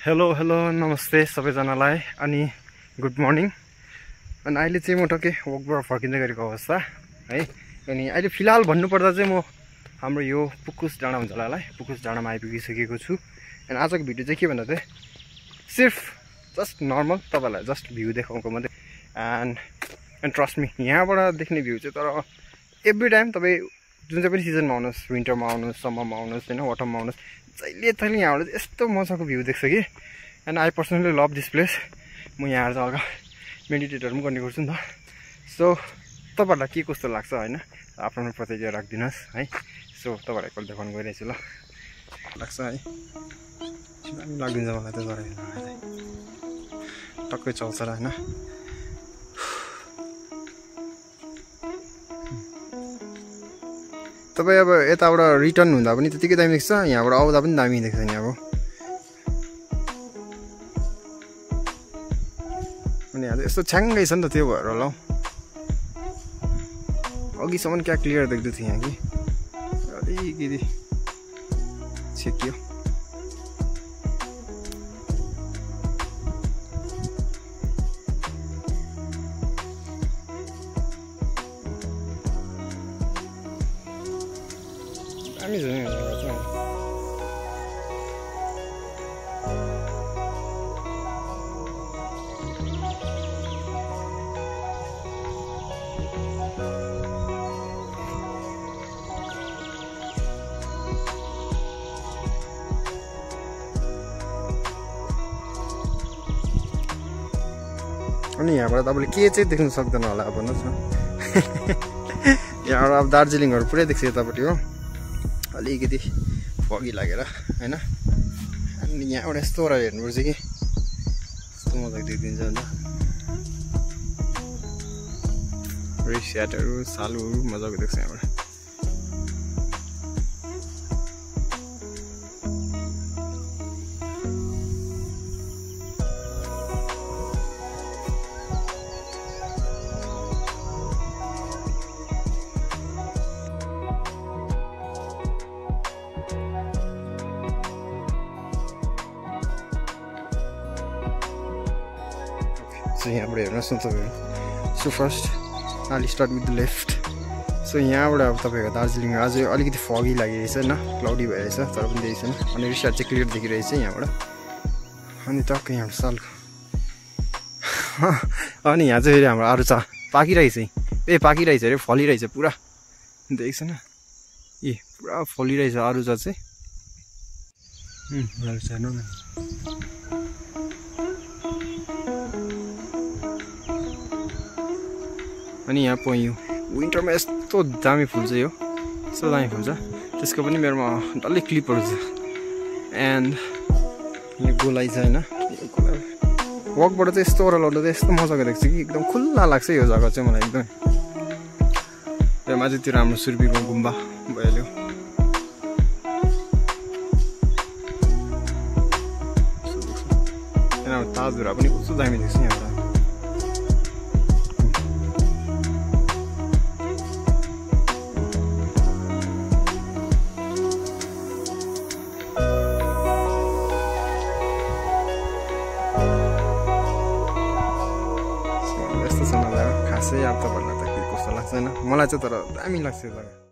Hello नमस्ते सबैजनालाई अनि गुड मर्निङ। अनि अहिले चाहिँ म टक्कै वकबाट फर्किँदै गरेको अवस्था है। अनि अहिले फिलहाल भन्नुपर्दा चाहिँ म हाम्रो यो पुकुस डाँडा हुन्छ होला पुकुस डाँडामा आइपुगिसकेको छु। अनि आजको भिडियो चाहिँ के भन्दा चाहिँ सिर्फ जस्ट नर्मल तपाईँलाई जस्ट भ्यू देखाउनुको मात्रै। एन्ड ट्रस्ट मी यहाँबाट देख्ने भ्यू चाहिँ तर एभ्री टाइम तपाईँ जुन चाहिँ पनि सिजनमा आउनुहोस्, विन्टरमा आउनुहोस्, समरमा आउनुहोस् होइन, अटममा आउनुहोस्, जहिले यहाँबाट यस्तो मजाको भ्यू देख्छ कि। And I personally love this place. म यहाँ चाहिँ हल्का मेडिटेटहरू पनि गर्ने गर्छु नि त। सो तपाईँहरूलाई के कस्तो लाग्छ होइन, आफ्नो प्रतिक्रिया राखिदिनुहोस् है। सो तपाईँहरूलाई एकपल्ट देखाउनु गइरहेछु ल, लाग्छ है, लाग्दिन्छ मलाई त गरेर टक्कै चल्छ र होइन। तपाईँ अब यताबाट रिटर्न हुँदा पनि त्यतिकै दामी देख्छ, यहाँबाट आउँदा पनि दामी देख्छ नि अब। अनि यहाँ यस्तो छ्याङ्गै छ नि त, त्यो भएर होला हौ। अघिसम्म क्या क्लियर देख्दै थियो यहाँ कि अलिकति छेकियो। दामी छ नि अनि यहाँबाट तपाईँले के चाहिँ देख्नु सक्दैन होला भन्नुहोस् न। यहाँबाट अब दार्जिलिङहरू पुरै देख्छ यतापट्टि हो, अलिकति फगी लागेर होइन। अनि यहाँबाट यस्तो गरेर हेर्नुपर्छ कि यस्तो मजाको देखिदिन्छ अन्त स्याटहरू सालुहरू मजाको देख्छ यहाँबाट। सो यहाँबाट हेर्नुहोस् न तपाईँहरू। So first I start with the left. So यहाँबाट अब तपाईँको दार्जिलिङ अझै अलिकति फगी लागिरहेछ होइन, क्लाउडी भइरहेछ तर पनि देखिएको छैन। अनि रिसार्ट चाहिँ क्लियर देखिरहेछ यहाँबाट। अनि टक्कै यहाँबाट सालको अनि यहाँ चाहिँ फेरि हाम्रो आरुचा पाकिरहेछ पाकिरहेछ अरे, फलिरहेछ पुरा, देखेको छैन ए पुरा फलिरहेछ आरुचा चाहिँ। हेर्नु न अनि यहाँ पह्यो विन्टरमा यस्तो दामी फुल्छ यो, यस्तो दामी फुल्छ। त्यसको पनि मेरोमा डल्लै क्लिपहरू छ। एन्ड यो गोलाइ छ होइन, वकबाट चाहिँ यस्तो ओह्रालो चाहिँ यस्तो मजाको देख्छ कि एकदम खुल्ला लाग्छ यो जग्गा चाहिँ मलाई एकदमै। यो माथितिर हाम्रो सुर्पीको गुम्बा भइहाल्यो। यहाँ ताजहरू पनि कस्तो दामी देख्छ यहाँबाट। खासै अब तपाईँहरूलाई त के कस्तो लाग्छ होइन, मलाई चाहिँ तर दामी लाग्छ यो जग्गा।